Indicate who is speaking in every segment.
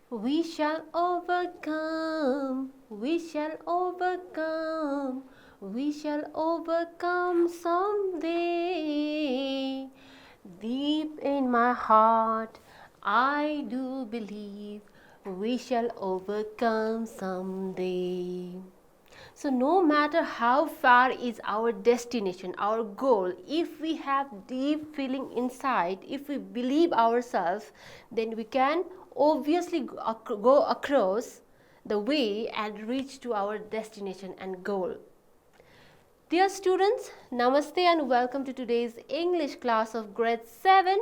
Speaker 1: We shall overcome, we shall overcome, we shall overcome someday. Deep in my heart, I do believe we shall overcome someday. So, no matter how far is our destination, our goal, if we have deep feeling inside, if we believe ourselves, then we can obviously go across the way and reach to our destination and goal. Dear students, Namaste and welcome to today's English class of grade 7.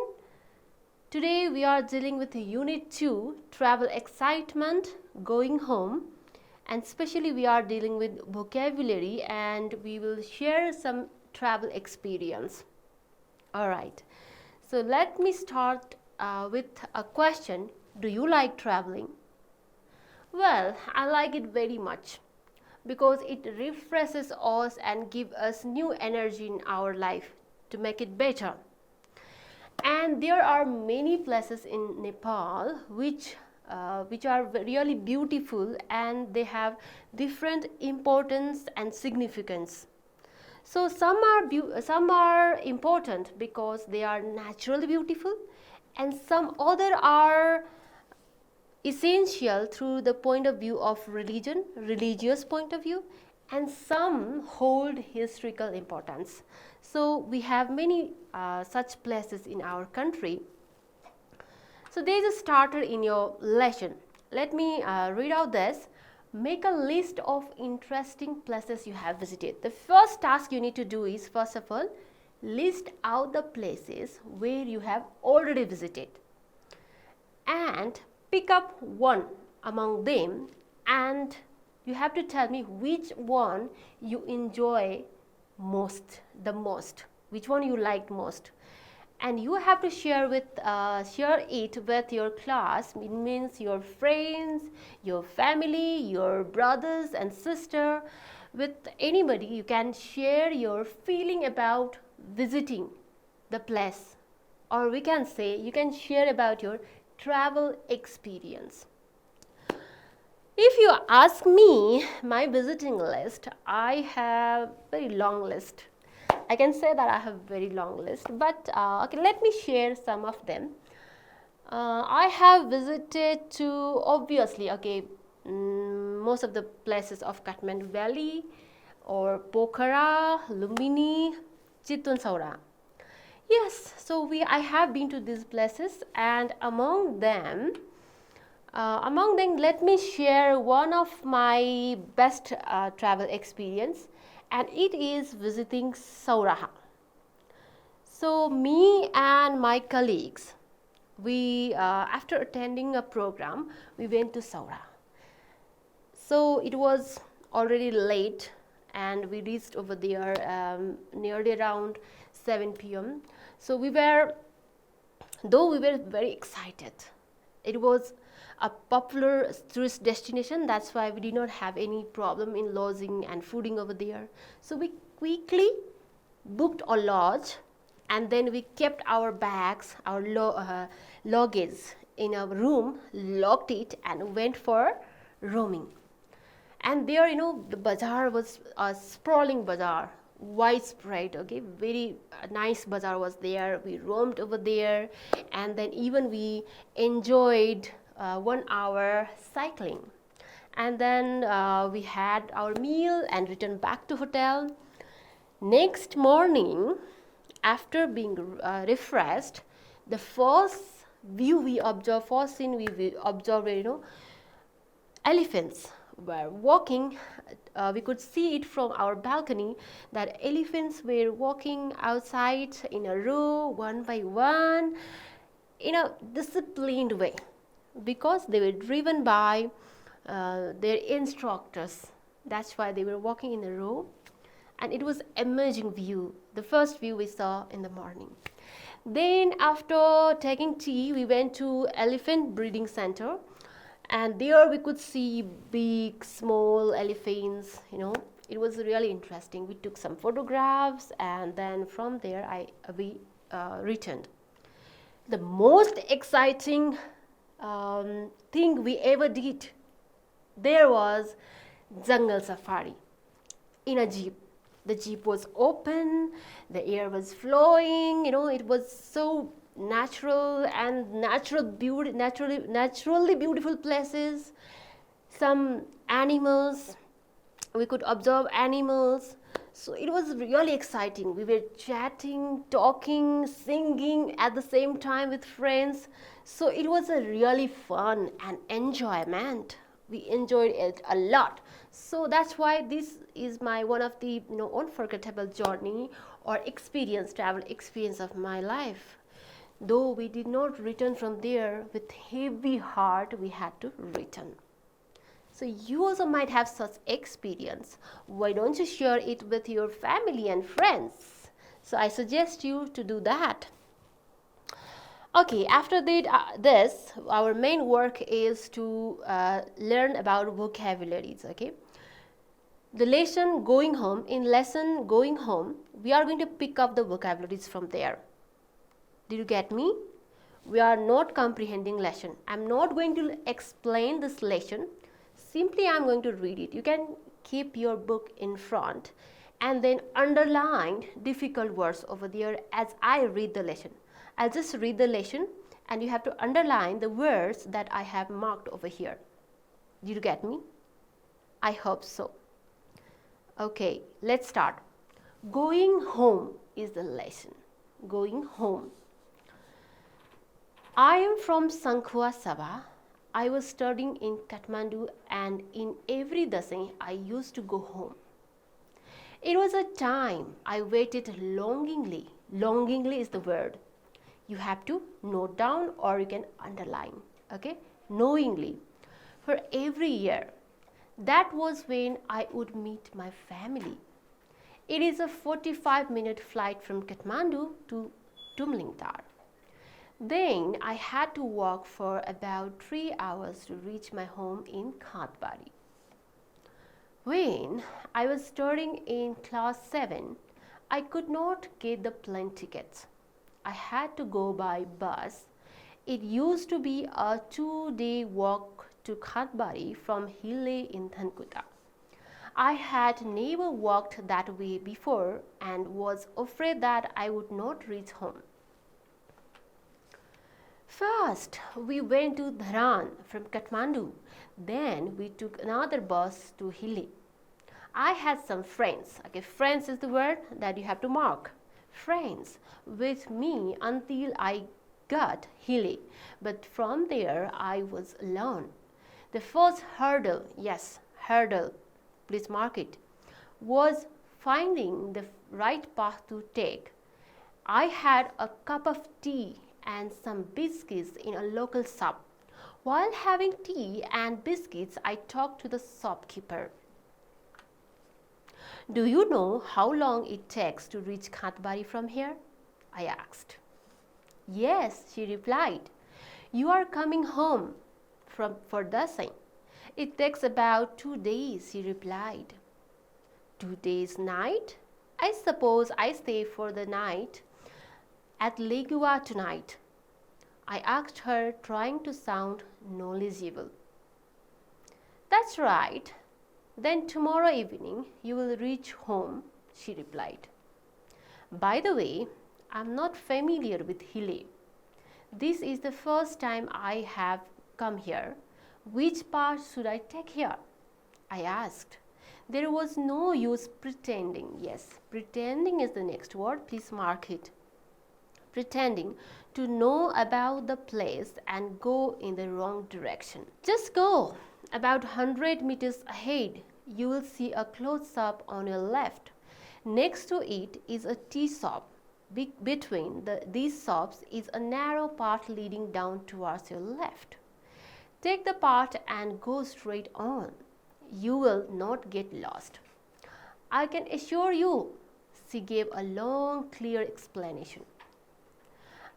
Speaker 1: Today we are dealing with Unit 2, Travel Excitement, Going Home. And especially we are dealing with vocabulary and we will share some travel experience. Alright, so let me start with a question. Do you like traveling? Well, I like it very much because it refreshes us and gives us new energy in our life to make it better. And there are many places in Nepal which are really beautiful and they have different importance and significance. So some are important because they are naturally beautiful, and some other are essential through the point of view of religious point of view, and some hold historical importance. So we have many such places in our country. So there is a starter in your lesson. Let me read out this. Make a list of interesting places you have visited. The first task you need to do is, first of all, list out the places where you have already visited and pick up one among them, and you have to tell me which one you enjoy the most, which one you liked most. And you have to share it with your class. It means your friends, your family, your brothers and sister, with anybody. You can share your feeling about visiting the place, or we can say you can share about your travel experience. If you ask me, my visiting list, I have very long list. I can say that I have very long list, but okay, let me share some of them. I have visited to, obviously, most of the places of Kathmandu Valley or Pokhara, Lumbini, Chitwan Saura. Yes, so I have been to these places, and among them, let me share one of my best travel experience, and it is visiting Sauraha. So me and my colleagues, we after attending a program, we went to Saura. So it was already late and we reached over there nearly around 7 p.m. So we were very excited. It was a popular tourist destination, that's why we did not have any problem in lodging and fooding over there. So we quickly booked a lodge, and then we kept our bags, our luggage in a room, locked it, and went for roaming. And there, the bazaar was a sprawling bazaar, widespread, okay, very nice bazaar was there. We roamed over there, and then even we enjoyed 1 hour cycling, and then we had our meal and returned back to hotel. Next morning, after being refreshed, the first scene we observed, elephants were walking. We could see it from our balcony that elephants were walking outside in a row, one by one, in a disciplined way, because they were driven by their instructors. That's why they were walking in a row, and it was amazing view, the first view we saw in the morning. Then after taking tea, we went to elephant breeding center, and there we could see big, small elephants. It was really interesting. We took some photographs, and then from there we returned. The most exciting thing we ever did. There was jungle safari in a jeep. The jeep was open, the air was flowing, it was so natural and naturally beautiful places. Some animals, we could observe animals. So it was really exciting. We were chatting, talking, singing at the same time with friends. So it was a really fun and enjoyment. We enjoyed it a lot. So that's why this is my one of the unforgettable journey or travel experience of my life. Though we did not return from there with heavy heart, we had to return. So you also might have such experience. Why don't you share it with your family and friends? So I suggest you to do that. Okay, after this, our main work is to learn about vocabularies. Okay, the lesson going home. In lesson going home, we are going to pick up the vocabularies from there. Did you get me? We are not comprehending lesson. I'm not going to explain this lesson. Simply I'm going to read it. You can keep your book in front and then underline difficult words over there as I read the lesson. I'll just read the lesson and you have to underline the words that I have marked over here. Did you get me? I hope so. Okay, let's start. Going home is the lesson. Going home. I am from Sankhua Sabha. I was studying in Kathmandu and in every Dasai I used to go home. It was a time I waited longingly. Longingly is the word. You have to note down or you can underline. Okay? Knowingly. For every year. That was when I would meet my family. It is a 45-minute flight from Kathmandu to Tumlingtar. Then I had to walk for about 3 hours to reach my home in Khatbari. When I was studying in class 7, I could not get the plane tickets. I had to go by bus. It used to be a 2-day walk to Khatbari from Hille in Thankuta. I had never walked that way before and was afraid that I would not reach home. First, we went to Dharan from Kathmandu. Then we took another bus to Hille. I had some friends. Okay, friends is the word that you have to mark. Friends with me until I got Hille. But from there, I was alone. The first hurdle, yes, hurdle, please mark it, was finding the right path to take. I had a cup of tea and some biscuits in a local shop. While having tea and biscuits, I talked to the shopkeeper. Do you know how long it takes to reach Khatbari from here? I asked. Yes, she replied. You are coming home for Dasai. It takes about 2 days, she replied. 2 days night? I suppose I stay for the night at Legua tonight. I asked her, trying to sound knowledgeable. That's right. Then tomorrow evening you will reach home, she replied. By the way, I'm not familiar with Hille. This is the first time I have come here. Which part should I take here? I asked. There was no use pretending. Yes, pretending is the next word. Please mark it. Pretending to know about the place and go in the wrong direction. Just go. About 100 meters ahead, you will see a clothes shop on your left. Next to it is a tea shop. Between these shops is a narrow path leading down towards your left. Take the path and go straight on. You will not get lost. I can assure you, she gave a long, clear explanation.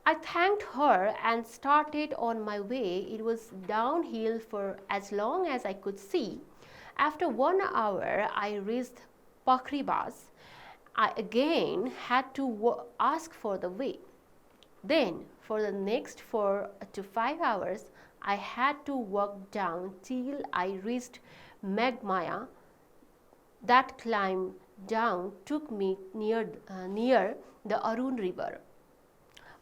Speaker 1: I thanked her and started on my way. It was downhill for as long as I could see. After 1 hour, I reached Pakribas. I again had to ask for the way. Then, for the next 4 to 5 hours, I had to walk down till I reached Magmaya. That climb down took me near the Arun river.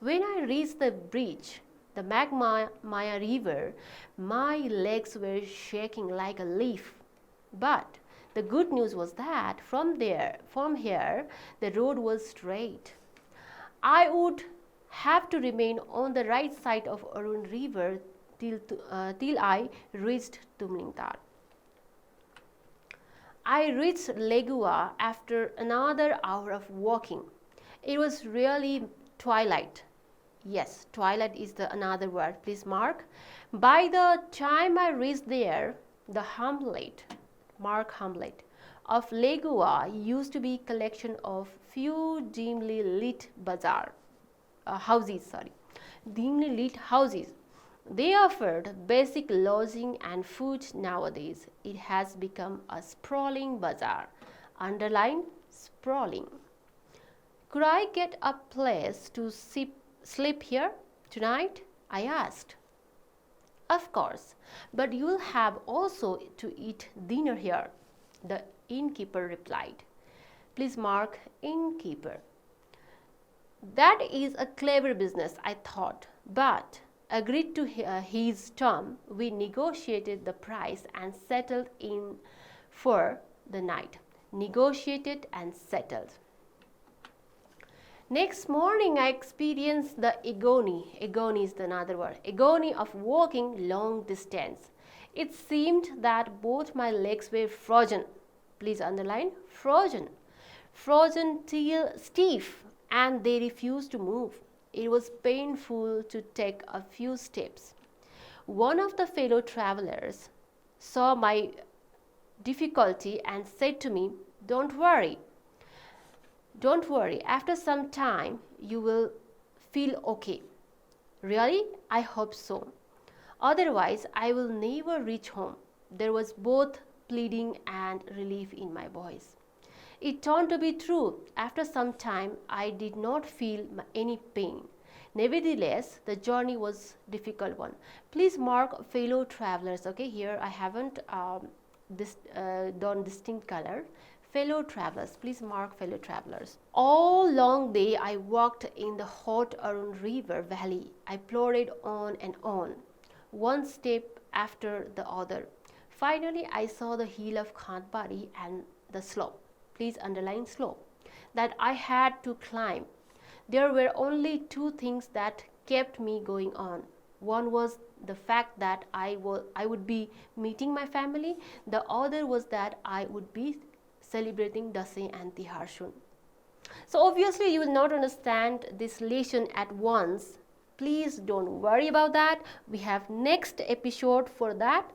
Speaker 1: When I reached the bridge, the Magmaya river, my legs were shaking like a leaf. But the good news was that from here, the road was straight. I would have to remain on the right side of Arun river till I reached Tumlingtar. I reached Legua after another hour of walking. It was really twilight. Yes, twilight is the another word. Please mark. By the time I reached there, the Hamlet, mark Hamlet, of Legua used to be collection of few dimly lit dimly lit houses. They offered basic lodging and food. Nowadays, it has become a sprawling bazaar. Underline sprawling. Could I get a place to sleep here tonight? I asked. Of course, but you'll have also to eat dinner here, the innkeeper replied. Please mark innkeeper. That is a clever business, I thought, but agreed to his term. We negotiated the price and settled in for the night. Negotiated and settled. Next morning, I experienced the agony. Agony is another word. Agony of walking long distance. It seemed that both my legs were frozen. Please underline frozen. Frozen till stiff, and they refused to move. It was painful to take a few steps. One of the fellow travelers saw my difficulty and said to me, Don't worry, after some time you will feel okay. Really? I hope so. Otherwise, I will never reach home. There was both pleading and relief in my voice. It turned to be true. After some time, I did not feel any pain. Nevertheless, the journey was a difficult one. Please mark fellow travelers. Okay, here I haven't done distinct color. Fellow travelers, please mark fellow travelers. All long day I walked in the hot Arun river valley. I plodded on and on, one step after the other. Finally, I saw the hill of Khandbari and the slope. Please underline slope that I had to climb. There were only two things that kept me going on. One was the fact that I would be meeting my family. The other was that I would be celebrating Dasai and Tihar soon. So obviously you will not understand this lesson at once. Please don't worry about that. We have next episode for that.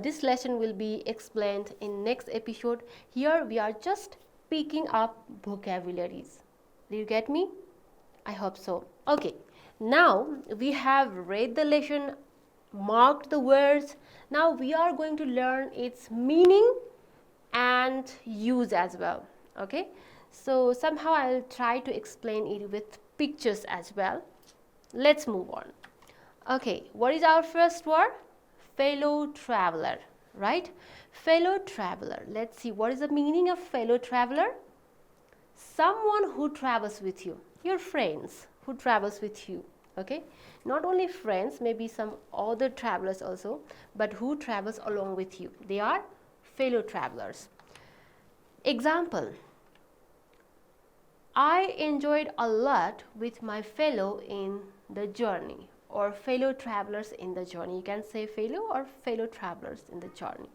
Speaker 1: This lesson will be explained in next episode. Here we are just picking up vocabularies. Do you get me? I hope so. Okay, now we have read the lesson, marked the words. Now we are going to learn its meaning and use as well. Okay, so somehow I'll try to explain it with pictures as well. Let's move on. Okay, what is our first word? Fellow traveler, right? Fellow traveler. Let's see, what is the meaning of fellow traveler? Someone who travels with you, your friends who travels with you. Okay, not only friends, maybe some other travelers also, but who travels along with you. They are fellow travelers. Example, I enjoyed a lot with my fellow in the journey, or fellow travelers in the journey. You can say fellow or fellow travelers in the journey.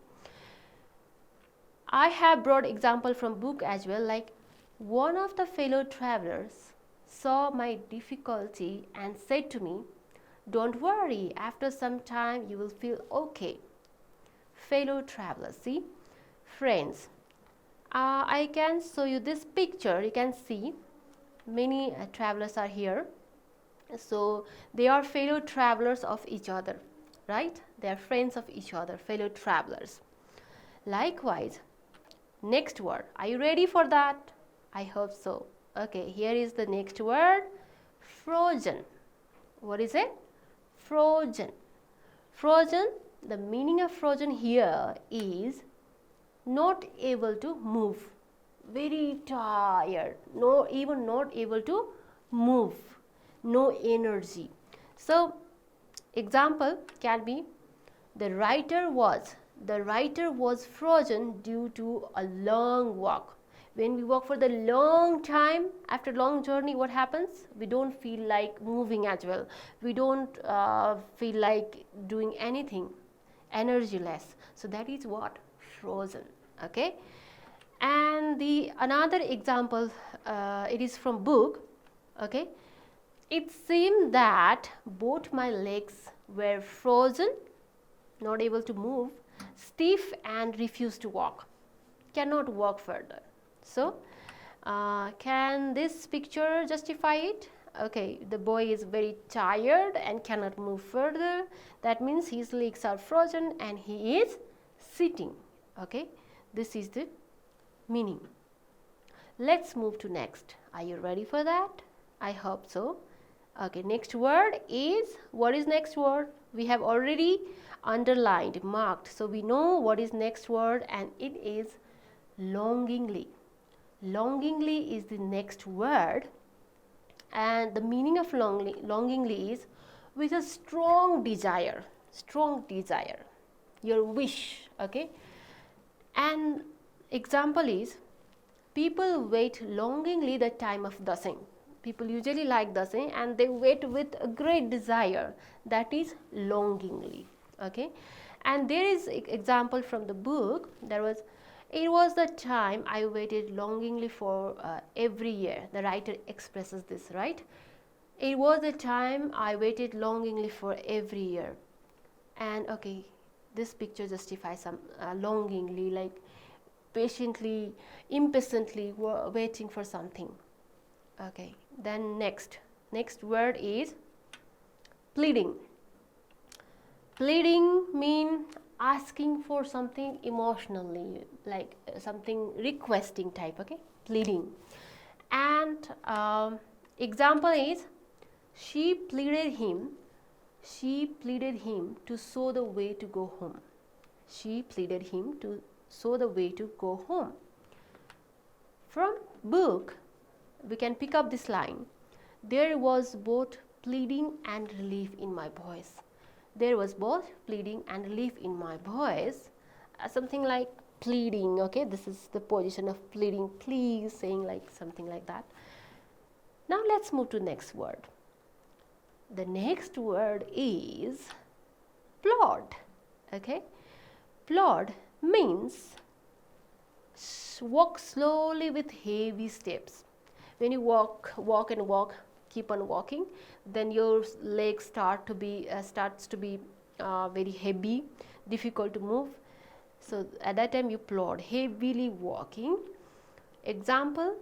Speaker 1: I have brought example from book as well, like one of the fellow travelers saw my difficulty and said to me, don't worry, after some time you will feel okay. Fellow travelers, see, friends. I can show you this picture. You can see many travelers are here. So they are fellow travelers of each other, right? They are friends of each other, fellow travelers. Likewise, next word. Are you ready for that? I hope so. Okay, here is the next word, frozen. What is it? Frozen. Frozen, the meaning of frozen here is not able to move, very tired, even not able to move, no energy. So example can be the writer was frozen due to a long walk. When we walk for the long time, after long journey, what happens? We don't feel like moving as well. We don't feel like doing anything, energyless. So that is what frozen. Okay. And the another example, it is from book. Okay. It seemed that both my legs were frozen, not able to move, stiff, and refused to walk. Cannot walk further. So, can this picture justify it? Okay, the boy is very tired and cannot move further. That means his legs are frozen and he is sitting. Okay, this is the meaning. Let's move to next. Are you ready for that? I hope so. Okay, next word is, what is next word? We have already underlined, marked. So we know what is next word, and it is longingly. Longingly is the next word, and the meaning of longingly is with a strong desire, your wish. Okay, and example is, people wait longingly the time of dasing. People usually like dasing and they wait with a great desire. That is longingly. Okay, and there is example from the book. It was the time I waited longingly for every year. The writer expresses this, right? It was the time I waited longingly for every year. And okay, this picture justifies some longingly, like patiently, impatiently waiting for something. Okay, then next word is pleading. Pleading means asking for something emotionally, like something requesting type. Okay, pleading. And example is, she pleaded him to show the way to go home. She pleaded him to show the way to go home. From book, we can pick up this line. There was both pleading and relief in my voice. There was both pleading and relief in my voice. Something like pleading. Okay, this is the position of pleading, please, saying like something like that. Now let's move to next word. The next word is plod. Okay, plod means walk slowly with heavy steps. When you walk, keep on walking, then your legs starts to be very heavy, difficult to move. So at that time you plod, heavily walking. Example,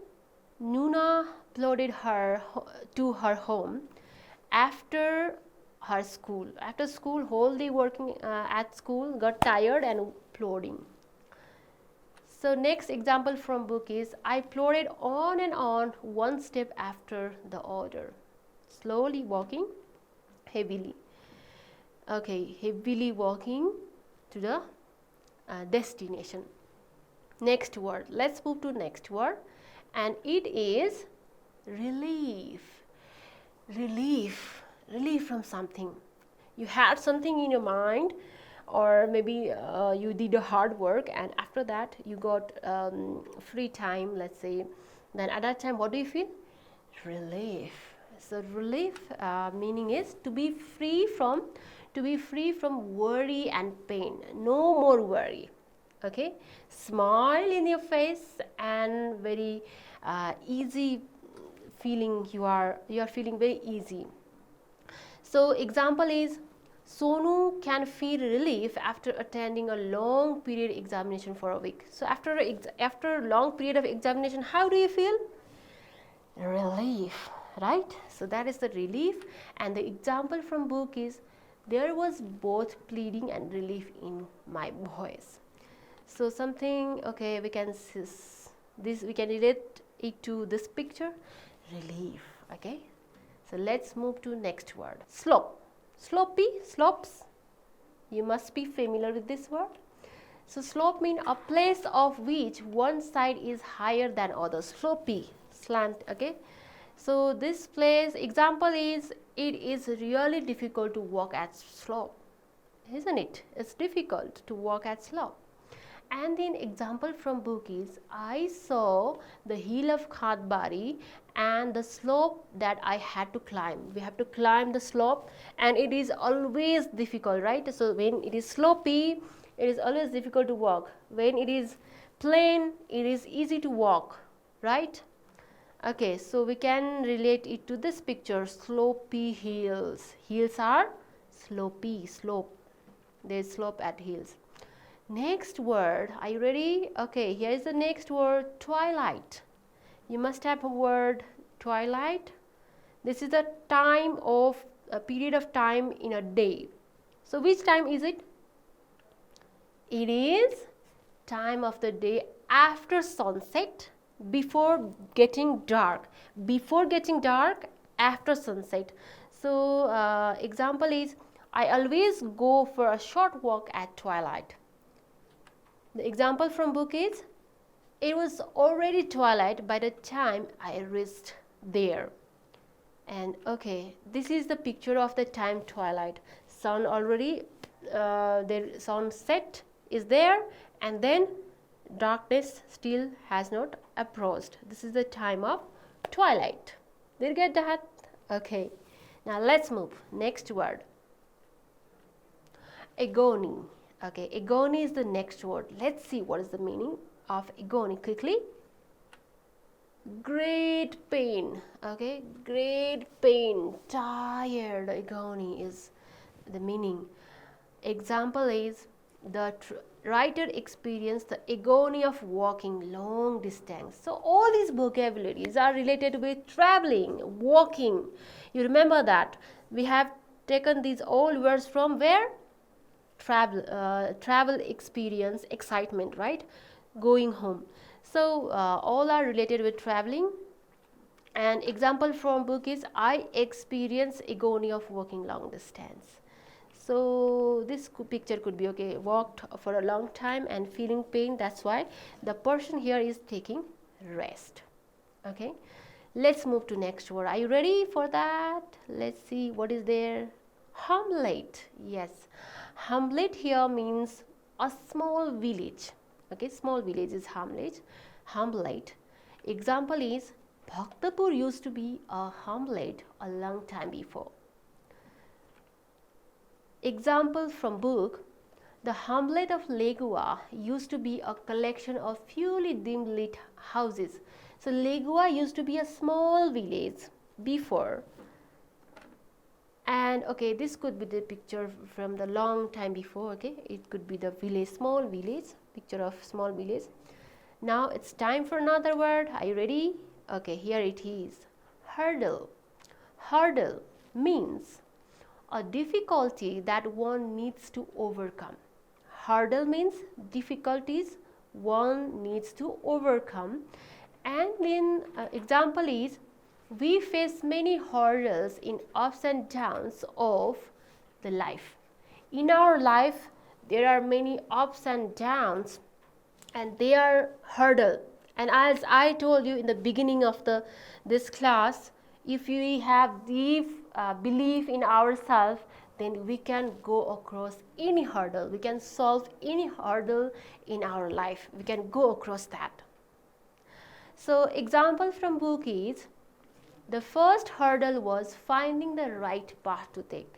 Speaker 1: Nuna plodded to her home after her school. After school, whole day working at school, got tired and plodding. So next example from book is, I plodded on and on, one step after the other. Slowly walking, heavily. Okay, heavily walking to the destination. Next word. Let's move to next word, and it is relief. Relief from something. You had something in your mind, or maybe you did a hard work, and after that you got free time, let's say. Then at that time, what do you feel? Relief. So relief meaning is to be free from worry and pain. No more worry. Okay, smile in your face and very easy feeling. You are feeling very easy. So example is, Sonu can feel relief after attending a long period examination for a week. So after a long period of examination, how do you feel? Relief, right? So that is the relief. And the example from book is, there was both pleading and relief in my voice. So something, okay, we can relate it to this picture, relief. Okay, so let's move to next word, slope. Sloppy, slopes, You must be familiar with this word. So slope means a place of which one side is higher than other. Slopey, slant, okay. So this place, example is, it is really difficult to walk at slope, isn't it? It's difficult to walk at slope. And then example from book is, I saw the hill of Khatbari and the slope that I had to climb. We have to climb the slope and it is always difficult, right? So when it is slopey, it is always difficult to walk. When it is plain, it is easy to walk, right? Okay, so we can relate it to this picture, slopey hills. Hills are slopey, slope. There is slope at hills. Next word, are you ready? Okay, here is the next word, twilight. You must have a word, twilight. This is a time of, a period of time in a day. So which time is it? It is time of the day after sunset, before getting dark. Before getting dark, after sunset. So example is, I always go for a short walk at twilight. The example from book is, it was already twilight by the time I reached there. And okay, this is the picture of the time twilight. Sun already, the sunset is there, and then darkness still has not approached. This is the time of twilight. Did you get that? Okay. Now let's move. Next word. Agony. Okay, agony is the next word. Let's see what is the meaning of agony quickly. Great pain. Okay, great pain, tired. Agony is the meaning. Example is, the writer experienced the agony of walking long distance. So all these vocabularies are related with traveling, walking. You remember that we have taken these all words from where? Travel experience, excitement, right? Going home. So all are related with traveling. And example from book is, I experience agony of walking long distance. So this picture could be, okay, walked for a long time and feeling pain. That's why the person here is taking rest. Okay, let's move to next word. Are you ready for that? Let's see what is there. Hamlet. Yes, Hamlet here means a small village. Okay, small village is Hamlet. Hamlet. Example is, Bhaktapur used to be a hamlet a long time before. Example from book, the hamlet of Legua used to be a collection of fewly dim lit houses. So Legua used to be a small village before. And okay, this could be the picture from the long time before. Okay, it could be the village, small village, picture of small village. Now it's time for another word. Are you ready? Okay, here it is. Hurdle. Hurdle means a difficulty that one needs to overcome. Hurdle means difficulties one needs to overcome. And then example is, we face many hurdles in ups and downs of the life. In our life, there are many ups and downs, and they are hurdle. And as I told you in the beginning of this class, if we have deep belief in ourselves, then we can go across any hurdle. We can solve any hurdle in our life. We can go across that. So example from book is, the first hurdle was finding the right path to take.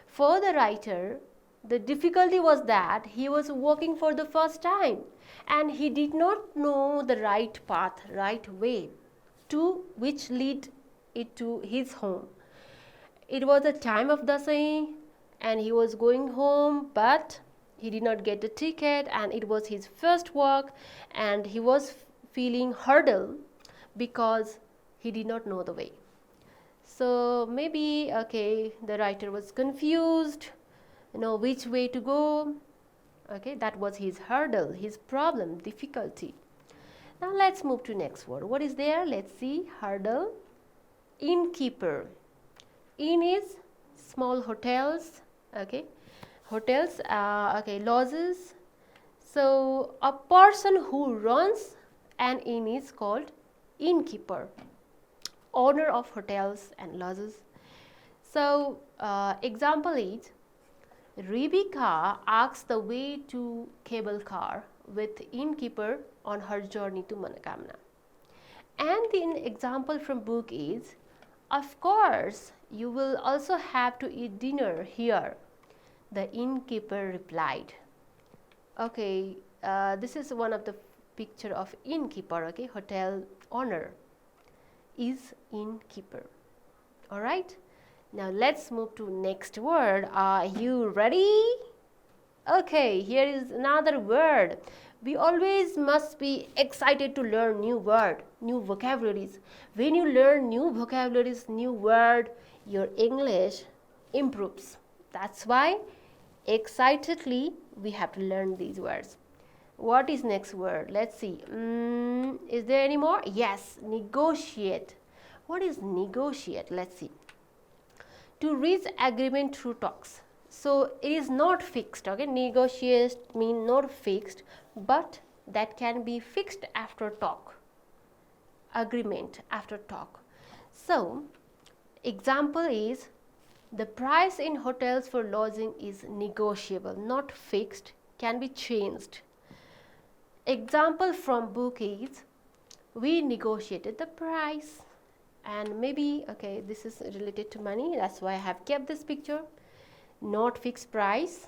Speaker 1: For the writer, the difficulty was that he was walking for the first time and he did not know the right path, right way to which lead it to his home. It was the time of Dasai and he was going home, but he did not get the ticket, and it was his first walk and he was feeling hurdle because he did not know the way. So maybe, okay, the writer was confused, which way to go. Okay, that was his hurdle, his problem, difficulty. Now let's move to next word. What is there? Let's see. Hurdle. Innkeeper. Inn is small hotels. Okay. hotels, okay, lodges. So a person who runs an inn is called innkeeper, owner of hotels and lodges. So example is, Rebecca asks the way to cable car with innkeeper on her journey to Manakamna. And the example from book is, of course, you will also have to eat dinner here, the innkeeper replied. Okay, this is one of the picture of innkeeper, okay, hotel owner is innkeeper. All right, now let's move to next word. Are you ready? Okay, here is another word. We always must be excited to learn new word, new vocabularies. When you learn new vocabularies, new word, your English improves. That's why excitedly we have to learn these words. What is next word? Let's see. Is there any more? Yes, negotiate. What is negotiate? Let's see. To reach agreement through talks. So it is not fixed, okay? Negotiate means not fixed, but that can be fixed after talk. Agreement after talk. So example is, the price in hotels for lodging is negotiable, not fixed, can be changed. Example from book is, we negotiated the price. And maybe, okay, this is related to money, that's why I have kept this picture. Not fixed price,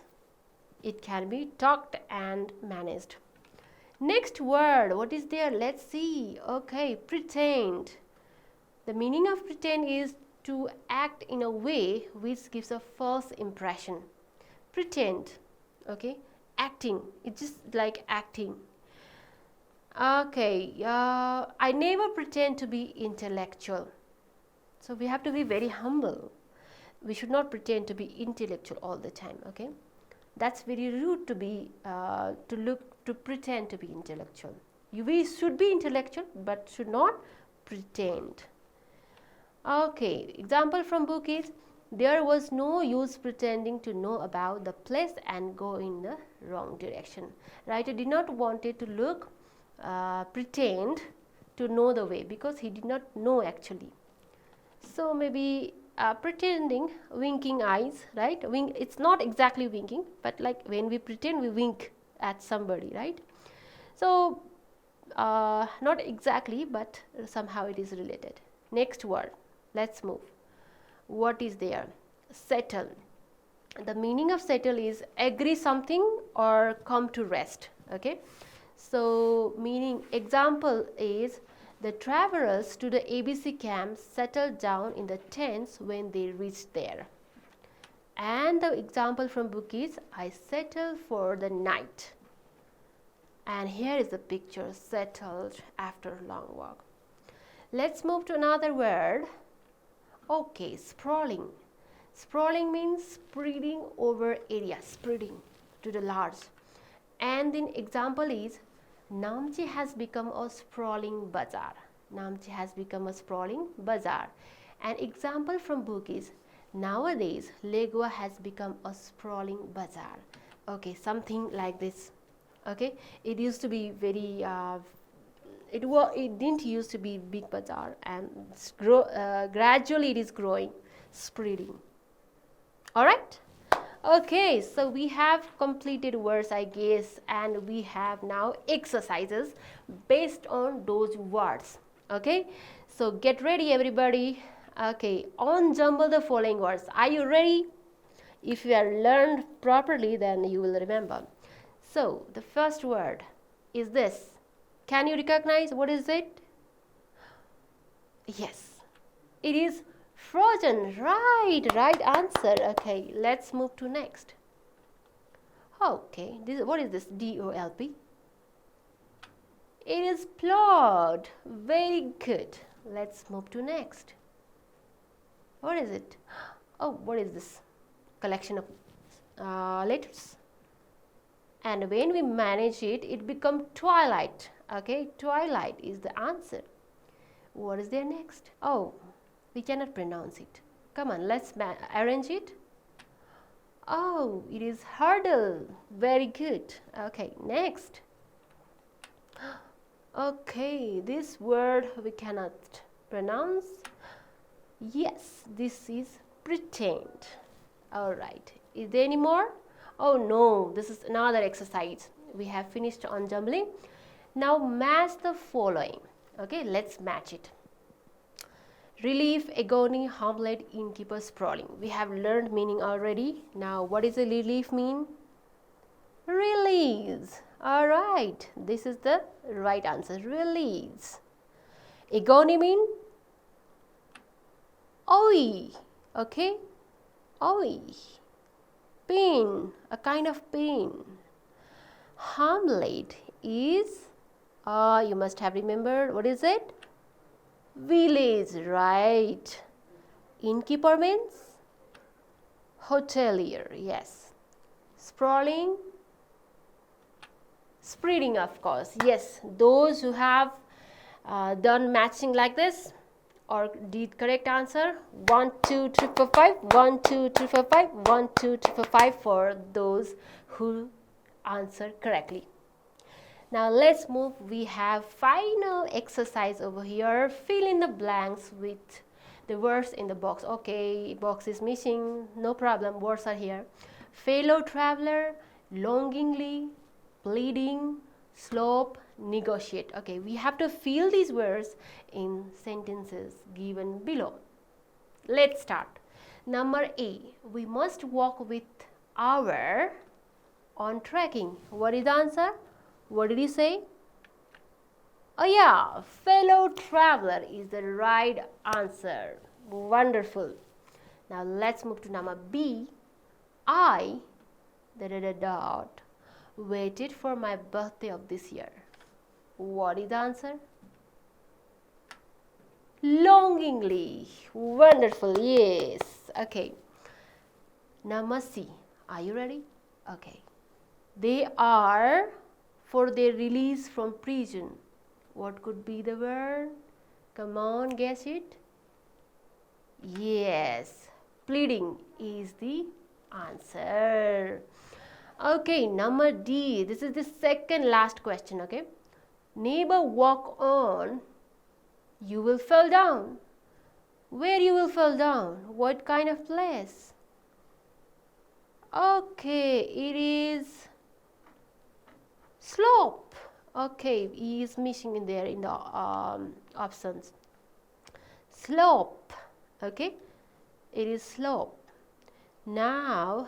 Speaker 1: it can be talked and managed. Next word, what is there? Let's see. Okay, pretend. The meaning of pretend is to act in a way which gives a false impression. Pretend, okay, acting, it's just like acting. Okay, I never pretend to be intellectual. So we have to be very humble. We should not pretend to be intellectual all the time, okay? That's very rude to be, to pretend to be intellectual. We should be intellectual, but should not pretend. Okay, example from book is, there was no use pretending to know about the place and go in the wrong direction. Writer did not want it to look, pretend to know the way, because he did not know actually. So maybe pretending, winking eyes, right? It's not exactly winking, but like when we pretend, we wink at somebody, right? So not exactly, but somehow it is related. Next word, let's move. What is there? Settle. The meaning of settle is agree something or come to rest, okay? So meaning, example is, the travelers to the ABC camp settled down in the tents when they reached there. And the example from book is, I settled for the night. And here is the picture, settled after a long walk. Let's move to another word. Okay, sprawling. Sprawling means spreading over area, spreading to the large. And the example is, Namche has become a sprawling bazaar. Namche has become a sprawling bazaar. An example from book is, nowadays Legua has become a sprawling bazaar. Okay, something like this. Okay, it used to be very it didn't used to be big bazaar, and gradually it is growing, spreading. All right. Okay, so we have completed words, I guess, and we have now exercises based on those words. Okay, so get ready everybody. Okay, on jumble the following words. Are you ready? If you are learned properly, then you will remember. So the first word is this. Can you recognize what is it? Yes, it is frozen. Right answer. Okay, let's move to next. Okay, what is this? DOLP. It is plowed. Very good. Let's move to next. What is it? Oh, what is this? Collection of letters. And when we manage it, it becomes Twilight. Okay, Twilight is the answer. What is there next? Oh, we cannot pronounce it. Come on, let's arrange it. Oh, it is hurdle. Very good. Okay, next. Okay, this word we cannot pronounce. Yes, this is pretend. Alright, is there any more? Oh no, this is another exercise. We have finished on jumbling. Now match the following. Okay, let's match it. Relief, agony, Hamlet, innkeeper, sprawling. We have learned meaning already. Now what does a relief mean? Release. Alright, this is the right answer. Release. Agony mean? Oi. Okay? Oi. Pain. A kind of pain. Hamlet is, you must have remembered, what is it? Village, right. Innkeeper means? Hotelier, yes. Sprawling? Spreading, of course. Yes, those who have done matching like this or did correct answer 1 2 3 4 5 1 2 3 4 5 1 2 3 4 5 for those who answer correctly. Now let's move. We have final exercise over here. Fill in the blanks with the words in the box. Okay, box is missing, no problem, words are here. Fellow traveler, longingly, pleading, slope, negotiate. Okay, we have to fill these words in sentences given below. Let's start. Number A, we must walk with our on trekking. What is the answer? What did he say? Oh yeah, fellow traveler is the right answer. Wonderful. Now let's move to number B. I waited for my birthday of this year. What is the answer? Longingly. Wonderful. Yes. Okay. Number C. Are you ready? Okay. They are for their release from prison. What could be the word? Come on, guess it. Yes. Pleading is the answer. Okay, number D. This is the second last question, okay? Neighbor, walk on. You will fall down. Where you will fall down? What kind of place? Okay, it is slope. Okay, E is missing in there in the options. Slope. Okay, it is slope. Now,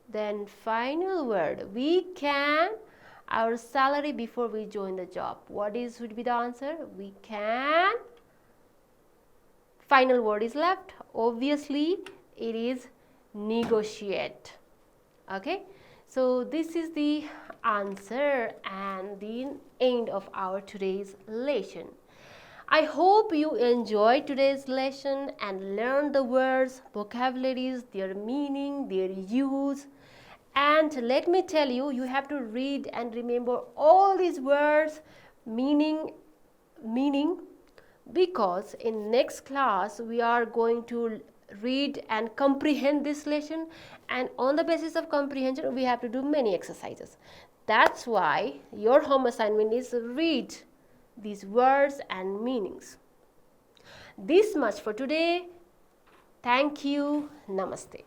Speaker 1: then final word. We can our salary before we join the job. What is would be the answer? We can. Final word is left. Obviously, it is negotiate. Okay, so this is the answer and the end of our today's lesson. I hope you enjoyed today's lesson and learned the words, vocabularies, their meaning, their use. And let me tell you, you have to read and remember all these words, meaning, because in next class we are going to read and comprehend this lesson, and on the basis of comprehension we have to do many exercises. That's why your home assignment is read these words and meanings. This much for today. Thank you. Namaste.